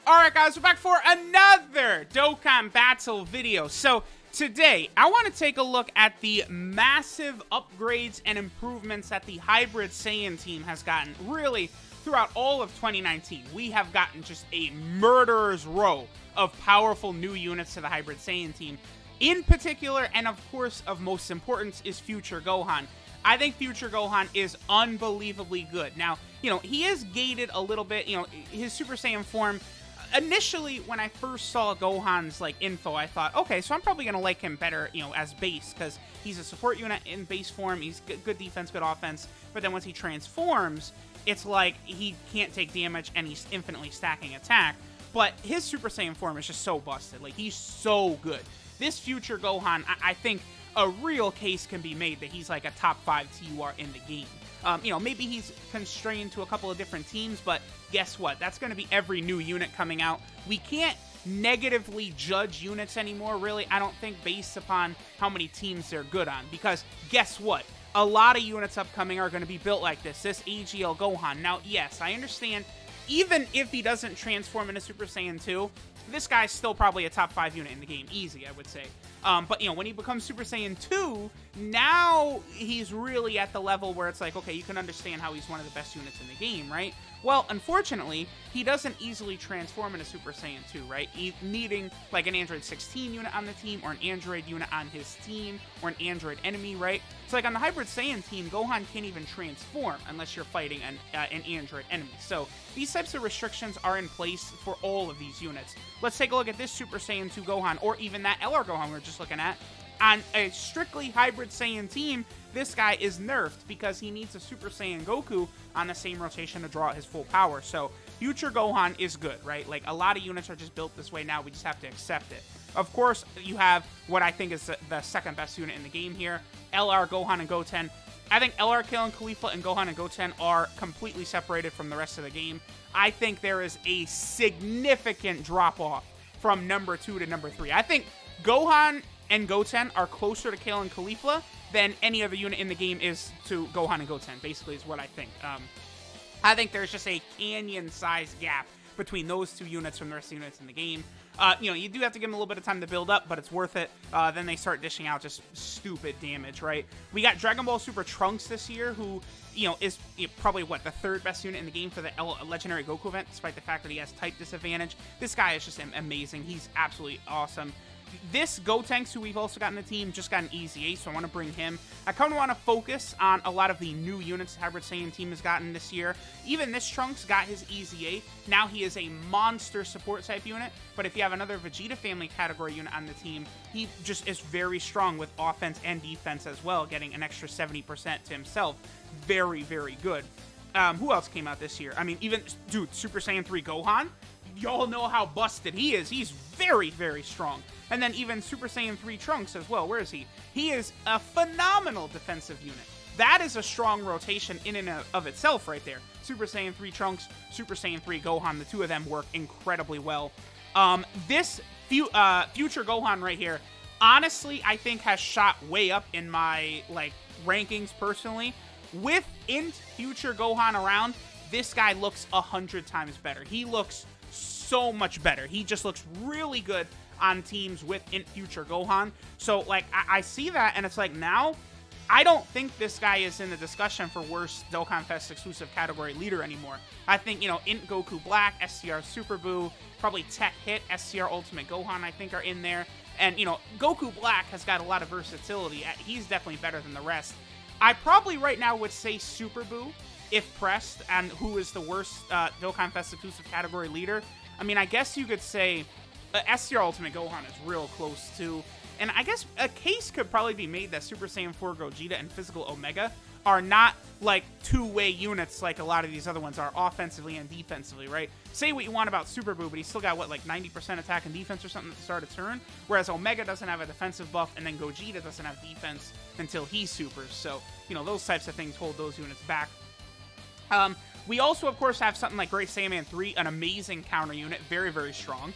Alright guys, we're back for another Dokkan Battle video. So today, I want to take a look at the massive upgrades and improvements that the Hybrid Saiyan team has gotten. Really, throughout all of 2019, we have gotten just a murderer's row of powerful new units to the Hybrid Saiyan team. In particular, and of course of most importance, is Future Gohan. I think Future Gohan is unbelievably good. Now, he is gated a little bit. His Super Saiyan form. Initially, when I first saw Gohan's info, I thought, okay, so I'm probably gonna like him better, as base, because he's a support unit in base form. He's good defense, good offense. But then once he transforms, it's like he can't take damage and he's infinitely stacking attack. But his Super Saiyan form is just so busted. He's so good. This Future Gohan, I think a real case can be made that he's like a top 5 TUR in the game. Maybe he's constrained to a couple of different teams, but guess what? That's going to be every new unit coming out. We can't negatively judge units anymore, really, I don't think, based upon how many teams they're good on. Because guess what? A lot of units upcoming are going to be built like this AGL Gohan. Now, yes, I understand, even if he doesn't transform into Super Saiyan 2, this guy's still probably a top 5 unit in the game. Easy, I would say. But, when he becomes Super Saiyan 2, now he's really at the level where it's like, okay, you can understand how he's one of the best units in the game, right? Well, unfortunately, he doesn't easily transform into Super Saiyan 2, right? Needing, an Android 16 unit on the team, or an Android unit on his team, or an Android enemy, right? So, on the Hybrid Saiyan team, Gohan can't even transform unless you're fighting an Android enemy. So, these types of restrictions are in place for all of these units. Let's take a look at this Super Saiyan 2 Gohan, or even that LR Gohan we were just looking at. On a strictly Hybrid Saiyan team, this guy is nerfed because he needs a Super Saiyan Goku on the same rotation to draw his full power. So, Future Gohan is good, right? A lot of units are just built this way now. We just have to accept it. Of course, you have what I think is the second best unit in the game here, LR, Gohan, and Goten. I think LR, Kale, Khalifa, and Gohan and Goten are completely separated from the rest of the game. I think there is a significant drop-off from number 2 to number 3. I think Gohan and Goten are closer to Kale and Khalifa than any other unit in the game is to Gohan and Goten, basically, is what I think. I think there's just a canyon-sized gap between those two units from the rest of the units in the game. You do have to give them a little bit of time to build up, but it's worth it. Then they start dishing out just stupid damage, right? We got Dragon Ball Super Trunks this year, who, is probably, the third best unit in the game for the Legendary Goku event, despite the fact that he has type disadvantage. This guy is just amazing. He's absolutely awesome. This Gotenks, who we've also got in the team, just got an easy ace, so I want to bring him. I kind of want to focus on a lot of the new units the Hybrid Saiyan team has gotten this year. Even this Trunks got his easy A. Now he is a monster support type unit, but if you have another Vegeta family category unit on the team, he just is very strong with offense and defense as well, getting an extra 70% to himself. Very, very good. Who else came out this year? I mean, even, dude, Super Saiyan 3 Gohan, y'all know how busted he is. He's very, very strong. And then even Super Saiyan 3 Trunks as well. Where is he? He is a phenomenal defensive unit. That is a strong rotation in and of itself right there. Super Saiyan 3 Trunks, Super Saiyan 3 Gohan, the two of them work incredibly well. This Future Gohan right here, honestly, I think has shot way up in my, rankings personally. With Int Future Gohan around, this guy looks 100 times better. He looks so much better. He just looks really good on teams with Int Future Gohan. So, I see that, and it's now, I don't think this guy is in the discussion for worst Dokkan Fest exclusive category leader anymore. I think, Int Goku Black, SCR Super Buu, probably Tech Hit, SCR Ultimate Gohan, I think, are in there. And, Goku Black has got a lot of versatility. He's definitely better than the rest. I probably right now would say Super Buu, if pressed, and who is the worst Dokkan Fest exclusive category leader. I mean, I guess you could say SCR Ultimate Gohan is real close too. And I guess a case could probably be made that Super Saiyan 4 Gogeta and Physical Omega are not two-way units like a lot of these other ones are offensively and defensively, right? Say what you want about Super Buu, but he's still got, 90% attack and defense or something at the start of turn, whereas Omega doesn't have a defensive buff, and then Gogeta doesn't have defense until he supers. So, those types of things hold those units back. We also, of course, have something like Great Saiyaman 3, an amazing counter unit, very, very strong.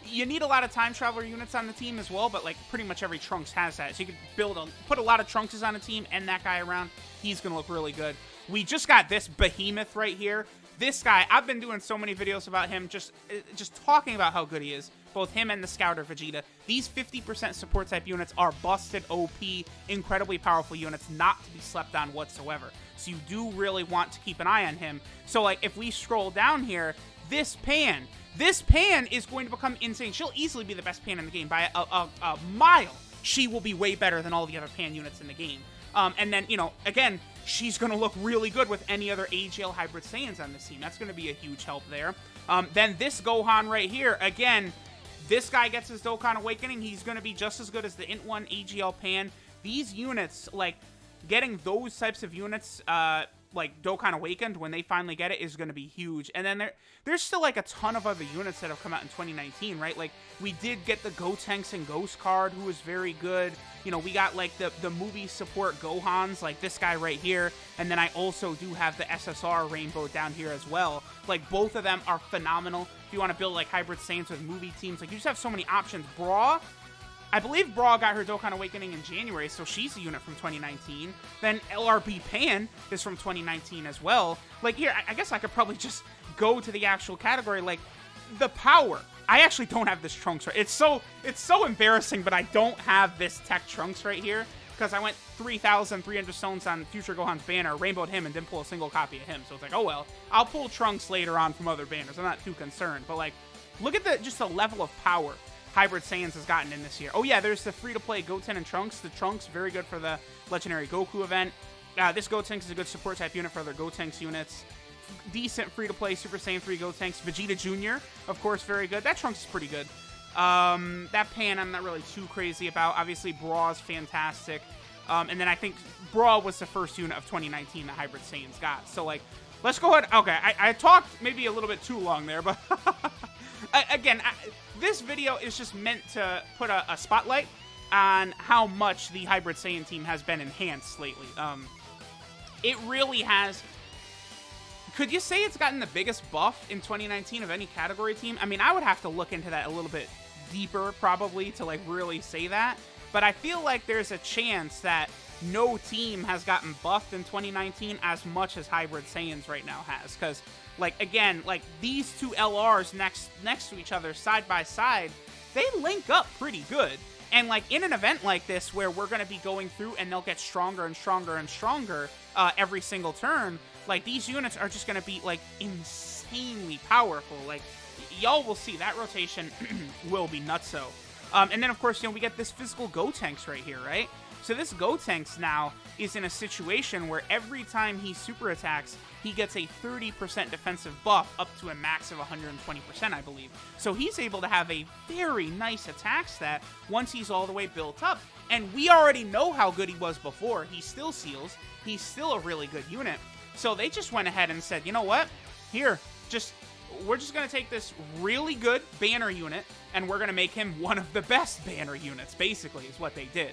You need a lot of time traveler units on the team as well, but pretty much every Trunks has that. So you could put a lot of Trunkses on a team and that guy around. He's going to look really good. We just got this behemoth right here. this guy, I've been doing so many videos about him, just talking about how good he is. Both him and the Scouter Vegeta. These 50% support type units are busted OP, incredibly powerful units, not to be slept on whatsoever. So you do really want to keep an eye on him. So like if we scroll down here, this Pan is going to become insane. She'll easily be the best Pan in the game by a mile. She will be way better than all the other Pan units in the game. And then, you know, again, she's going to look really good with any other AGL Hybrid Saiyans on this team. That's going to be a huge help there. Then this Gohan right here, again, this guy gets his Dokkan Awakening. He's going to be just as good as the Int 1 AGL Pan. These units, like, getting those types of units, like Dokkan Awakened, when they finally get it, is going to be huge. And then there's still, like, a ton of other units that have come out in 2019, right? Like, we did get the Gotenks and Ghost card, who was very good. You know, we got, like, the movie support Gohans, like this guy right here. And then I also do have the SSR Rainbow down here as well. Like, both of them are phenomenal. If you want to build, like, Hybrid Saiyans with movie teams, like, you just have so many options. Bra, I believe Bra got her Dokkan Awakening in January, so she's a unit from 2019. Then LRB Pan is from 2019 as well. Like, here, I guess I could probably just go to the actual category, like, the power. I actually don't have this Trunks right. It's so embarrassing, but I don't have this tech Trunks right here, because I went 3,300 stones on Future Gohan's banner, rainbowed him, and didn't pull a single copy of him. So it's like, oh well, I'll pull Trunks later on from other banners. I'm not too concerned. But, like, look at just the level of power Hybrid Saiyans has gotten in this year. Oh yeah, there's the free-to-play Goten and Trunks. The Trunks, very good for the Legendary Goku event. This Gotenks is a good support type unit for other Gotenks units. Decent free-to-play Super Saiyan 3 Gotenks. Vegeta Jr., of course, very good. That Trunks is pretty good. That Pan I'm not really too crazy about. Obviously, Bra is fantastic. And then I think Bra was the first unit of 2019 that Hybrid Saiyans got. So, like, let's go ahead. Okay, I talked maybe a little bit too long there, but again, this video is just meant to put a spotlight on how much the Hybrid Saiyan team has been enhanced lately. It really has. Could you say it's gotten the biggest buff in 2019 of any category team? I mean, I would have to look into that a little bit deeper, probably, to, like, really say that. But I feel like there's a chance that no team has gotten buffed in 2019 as much as Hybrid Saiyans right now has. Because, like, again, like, these two LRs next to each other, side by side, they link up pretty good. And, like, in an event like this where we're going to be going through and they'll get stronger and stronger and stronger every single turn, like, these units are just going to be, like, insanely powerful. Like, y'all will see that rotation will be nutso. And then, of course, you know, we get this physical Gotenks right here, right? So this Gotenks now is in a situation where every time he super attacks, he gets a 30% defensive buff up to a max of 120%, I believe. So he's able to have a very nice attack stat once he's all the way built up. And we already know how good he was before. He still seals. He's still a really good unit. So they just went ahead and said, you know what? Here, we're just going to take this really good banner unit, and we're going to make him one of the best banner units, basically, is what they did.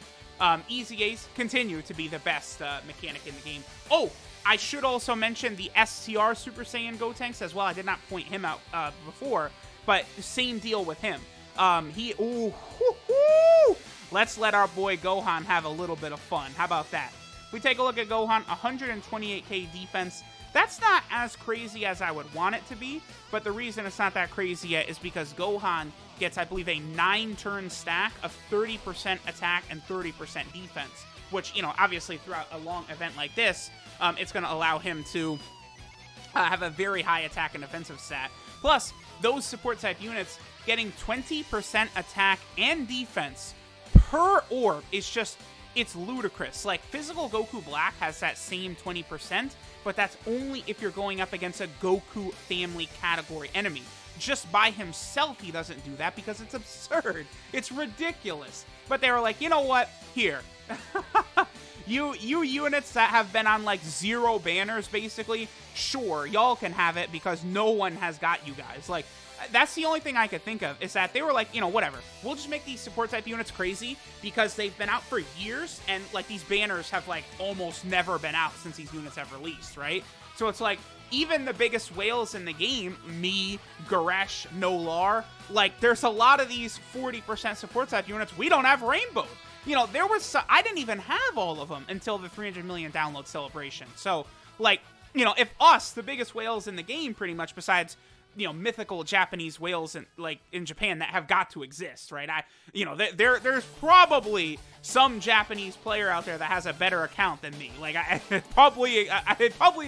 Easy Ace continue to be the best mechanic in the game. Oh, I should also mention the STR Super Saiyan Gotenks as well. I did not point him out before, but same deal with him. Let's let our boy Gohan have a little bit of fun. How about that? If we take a look at Gohan, 128k defense. That's not as crazy as I would want it to be, but the reason it's not that crazy yet is because Gohan gets, I believe, a 9-turn stack of 30% attack and 30% defense, which, you know, obviously throughout a long event like this, it's going to allow him to have a very high attack and defensive stat. Plus, those support type units getting 20% attack and defense per orb is just, it's ludicrous. Like, Physical Goku Black has that same 20%, but that's only if you're going up against a Goku family category enemy. Just by himself, he doesn't do that because it's absurd. It's ridiculous. But they were like, you know what? Here. You units that have been on, like, 0 banners, basically, sure, y'all can have it because no one has got you guys. Like, that's the only thing I could think of, is that they were like, you know, whatever. We'll just make these support type units crazy because they've been out for years, and, like, these banners have, like, almost never been out since these units have released, right? So it's like, even the biggest whales in the game, me, Garesh, Nolar, like, there's a lot of these 40% support type units we don't have rainbowed. You know, there was I didn't even have all of them until the 300 million download celebration. So, like, you know, if us, the biggest whales in the game, pretty much, besides, you know, mythical Japanese whales in, like, in Japan that have got to exist, right? You know, there's probably some Japanese player out there that has a better account than me. Like, it probably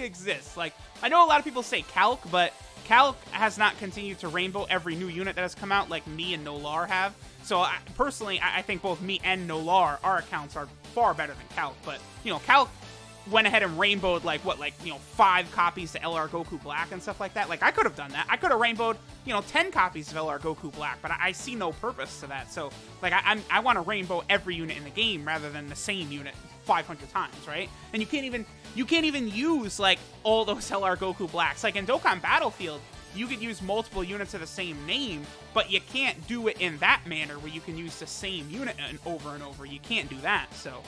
exists. Like, I know a lot of people say Calc, but Calc has not continued to rainbow every new unit that has come out like me and Nolar have. So, personally, I think both me and Nolar, our accounts are far better than Calc. But, you know, Calc went ahead and rainbowed, like, what, like, you know, 5 copies to LR Goku Black and stuff like that. Like, I could have done that. I could have rainbowed, you know, 10 copies of LR Goku Black, but I see no purpose to that. So, like, I want to rainbow every unit in the game rather than the same unit 500 times, right? And you can't even use, like, all those LR Goku Blacks. Like, in Dokkan Battlefield, you could use multiple units of the same name, but you can't do it in that manner where you can use the same unit over and over. You can't do that, so...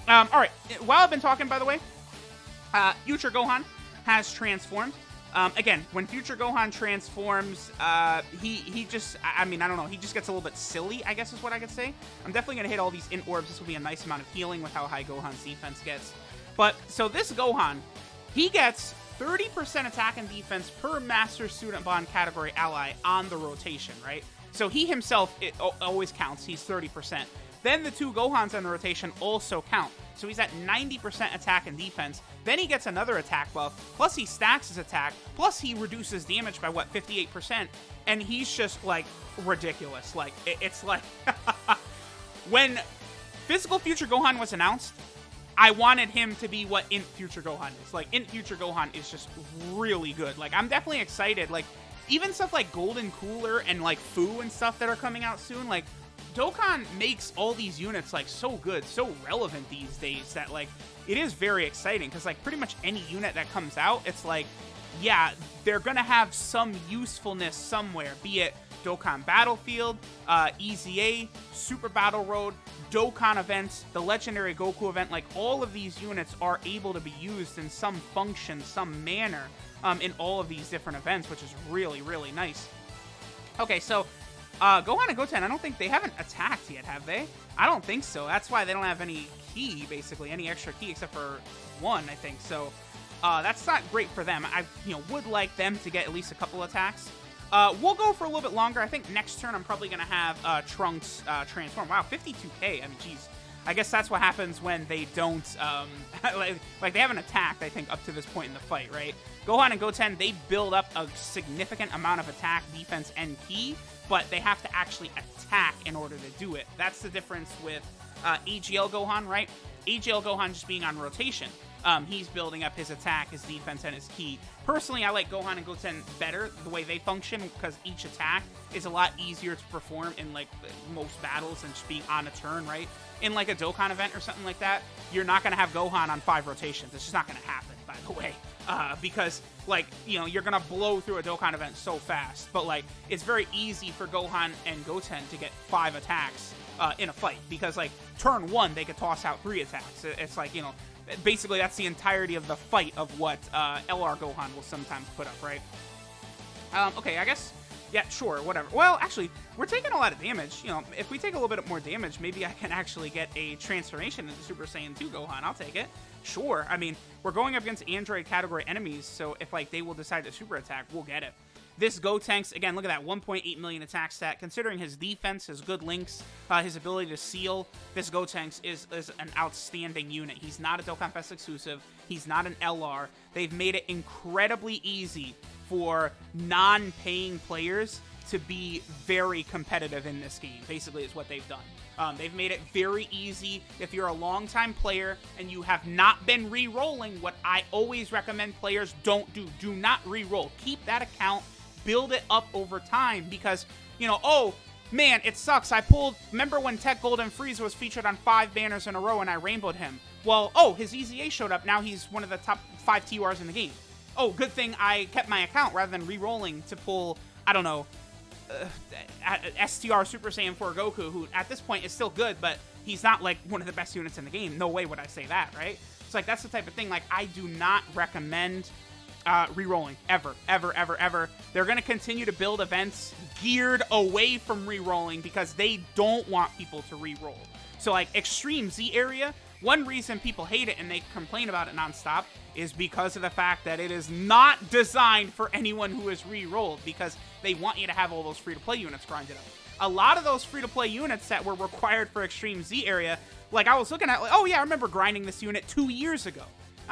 all right, while I've been talking, by the way, Future Gohan has transformed. Again, when Future Gohan transforms, he just, I mean, I don't know, he just gets a little bit silly, I guess is what I could say. I'm definitely going to hit all these int orbs. This will be a nice amount of healing with how high Gohan's defense gets. But, so this Gohan, he gets 30% attack and defense per Master Student Bond category ally on the rotation, right? So he himself, it always counts. He's 30%. Then the 2 Gohans on the rotation also count. So he's at 90% attack and defense. Then he gets another attack buff. Plus he stacks his attack. Plus he reduces damage by, what, 58%. And he's just, like, ridiculous. Like, it's like... When Physical Future Gohan was announced, I wanted him to be what Int Future Gohan is. Like, Int Future Gohan is just really good. Like, I'm definitely excited. Like, even stuff like Golden Cooler and, like, Fu and stuff that are coming out soon, like... Dokkan makes all these units, like, so good, so relevant these days that, like, it is very exciting because, like, pretty much any unit that comes out, it's like, yeah, they're gonna have some usefulness somewhere, be it Dokkan Battlefield, EZA, Super Battle Road, Dokkan events, the Legendary Goku event, like, all of these units are able to be used in some function, some manner, in all of these different events, which is really, really nice. Okay, so... Gohan and Goten, I don't think they haven't attacked yet, have they? I don't think so. That's why they don't have any key, basically, any extra key except for 1, I think. So that's not great for them. I, you know, would like them to get at least a couple attacks. We'll go for a little bit longer. I think next turn I'm probably gonna have Trunks transform. Wow, 52k. I mean, geez. I guess that's what happens when they don't, like they haven't attacked, I think, up to this point in the fight, right? Gohan and Goten, they build up a significant amount of attack, defense, and ki, but they have to actually attack in order to do it. That's the difference with AGL Gohan, right? AGL Gohan just being on rotation. He's building up his attack, his defense, and his ki. Personally, I like Gohan and Goten better, the way they function, because each attack is a lot easier to perform in, like, most battles than just being on a turn, right? In, like, a Dokkan event or something like that, you're not going to have Gohan on 5 rotations. It's just not going to happen, by the way. Because, like, you know, you're going to blow through a Dokkan event so fast. But, like, it's very easy for Gohan and Goten to get 5 attacks in a fight. Because, like, turn 1, they could toss out 3 attacks. It's like, you know, basically that's the entirety of the fight of what LR Gohan will sometimes put up, right? Okay, I guess... Yeah, sure, whatever. Well, actually, we're taking a lot of damage. You know, if we take a little bit more damage, maybe I can actually get a transformation into Super Saiyan 2 Gohan. I'll take it. Sure. I mean, we're going up against Android category enemies, so if, like, they will decide to super attack, we'll get it. This Gotenks, again, look at that, 1.8 million attack stat. Considering his defense, his good links, his ability to seal, this Gotenks is an outstanding unit. He's not a Dokkan Fest exclusive. He's not an LR. They've made it incredibly easy for non-paying players to be very competitive in this game, basically is what they've done. They've made it very easy. If you're a longtime player and you have not been re-rolling, what I always recommend players don't do. Do not re-roll. Keep that account. Build it up over time because, you know, oh, man, it sucks. I pulled, remember when Tech Golden Frieza was featured on 5 banners in a row and I rainbowed him? Well, oh, his EZA showed up. Now he's one of the top 5 TURs in the game. Oh, good thing I kept my account rather than re-rolling to pull, I don't know, STR Super Saiyan 4 Goku, who at this point is still good, but he's not, like, one of the best units in the game. No way would I say that, right? It's like, that's the type of thing, like, I do not recommend re-rolling, ever, ever, ever, ever. They're going to continue to build events geared away from re-rolling because they don't want people to re-roll. So, like, Extreme Z area, one reason people hate it and they complain about it nonstop is because of the fact that it is not designed for anyone who is re-rolled, because they want you to have all those free-to-play units grinded up. A lot of those free-to-play units that were required for Extreme Z area, like I was looking at, like, oh yeah, I remember grinding this unit 2 years ago.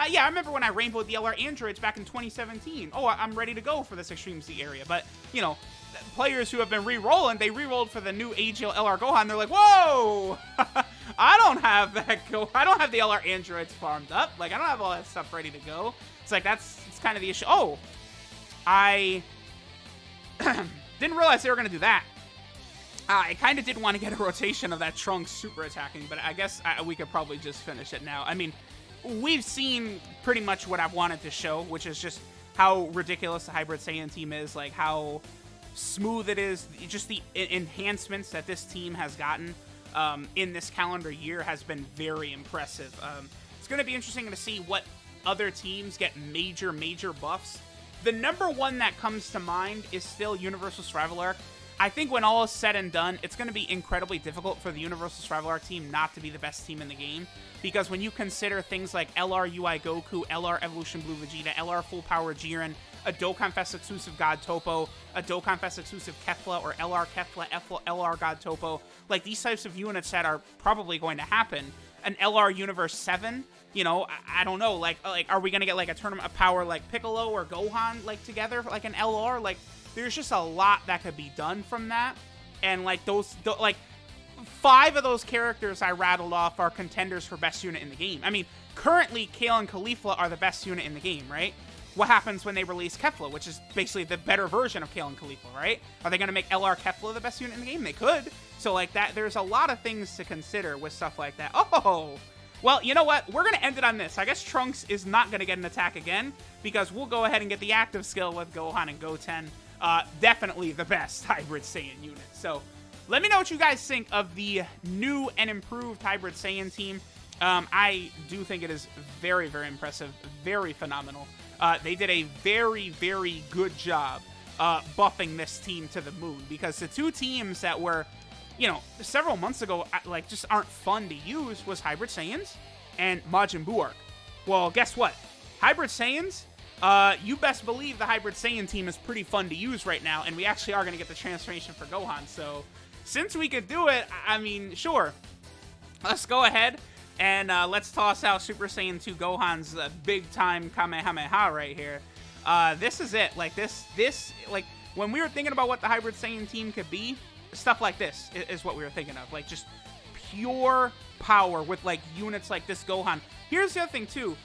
Yeah, I remember when I rainbowed the LR androids back in 2017. Oh, I'm ready to go for this Extreme Z area. But, you know, players who have been re-rolling, they re-rolled for the new AGL LR Gohan. They're like, whoa! I don't have that I don't have the LR androids farmed up. Like, I don't have all that stuff ready to go. It's like, it's kind of the issue. Oh! I didn't realize they were going to do that. I kind of did want to get a rotation of that Trunks super attacking, but I guess we could probably just finish it now. I mean, we've seen pretty much what I've wanted to show, which is just how ridiculous the Hybrid Saiyan team is, like how smooth it is. Just the enhancements that this team has gotten in this calendar year has been very impressive. It's going to be interesting to see what other teams get major buffs. The number one that comes to mind is still Universal Survival Arc. I think when all is said and done, it's going to be incredibly difficult for the Universal Survival Arc team not to be the best team in the game. Because when you consider things like LR UI Goku, LR Evolution Blue Vegeta, LR Full Power Jiren, a Dokkan Fest exclusive God Topo, a Dokkan Fest exclusive Kefla, or LR Kefla, LR God Topo, like these types of units that are probably going to happen. An LR Universe 7, you know, I don't know, like are we going to get like a tournament of power like Piccolo or Gohan like together, like an LR? Like, there's just a lot that could be done from that. And like like 5 of those characters I rattled off are contenders for best unit in the game. I mean, currently Kale and Caulifla are the best unit in the game, right? What happens when they release Kefla, which is basically the better version of Kale and Caulifla, right? Are they going to make LR Kefla the best unit in the game? They could. So like that, there's a lot of things to consider with stuff like that. Oh, well, you know what? We're going to end it on this. I guess Trunks is not going to get an attack again, because we'll go ahead and get the active skill with Gohan and Goten. Definitely the best Hybrid Saiyan unit. So let me know what you guys think of the new and improved Hybrid Saiyan team. I do think it is very impressive, very phenomenal. They did a very good job buffing this team to the moon, because the two teams that were, you know, several months ago, like, just aren't fun to use was Hybrid Saiyans and Majin Buu Arc. Well, guess what? Hybrid Saiyans, you best believe the Hybrid Saiyan team is pretty fun to use right now, and we actually are going to get the transformation for Gohan. So, since we could do it, I mean, sure. Let's go ahead and let's toss out Super Saiyan 2 Gohan's big-time Kamehameha right here. This is it. Like, this, like, when we were thinking about what the Hybrid Saiyan team could be, stuff like this is what we were thinking of. Like, just pure power with, like, units like this Gohan. Here's the other thing, too.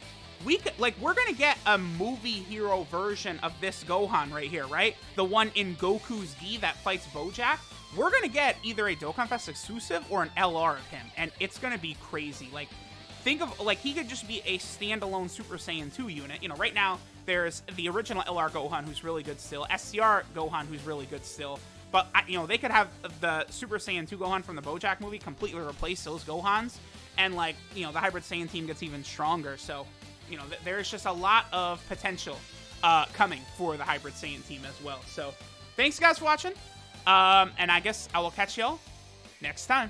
We're gonna get a movie hero version of this Gohan right here, right? The one in Goku's Gi that fights Bojack. We're gonna get either a Dokkan Fest exclusive or an LR of him, and it's gonna be crazy. Like, think of, like, he could just be a standalone Super Saiyan 2 unit. You know, right now, there's the original LR Gohan, who's really good still, SCR Gohan, who's really good still, but, you know, they could have the Super Saiyan 2 Gohan from the Bojack movie completely replace those Gohans, and, like, you know, the Hybrid Saiyan team gets even stronger. So, you know, there's just a lot of potential coming for the Hybrid Saiyan team as well. So, thanks guys for watching, and I guess I will catch y'all next time.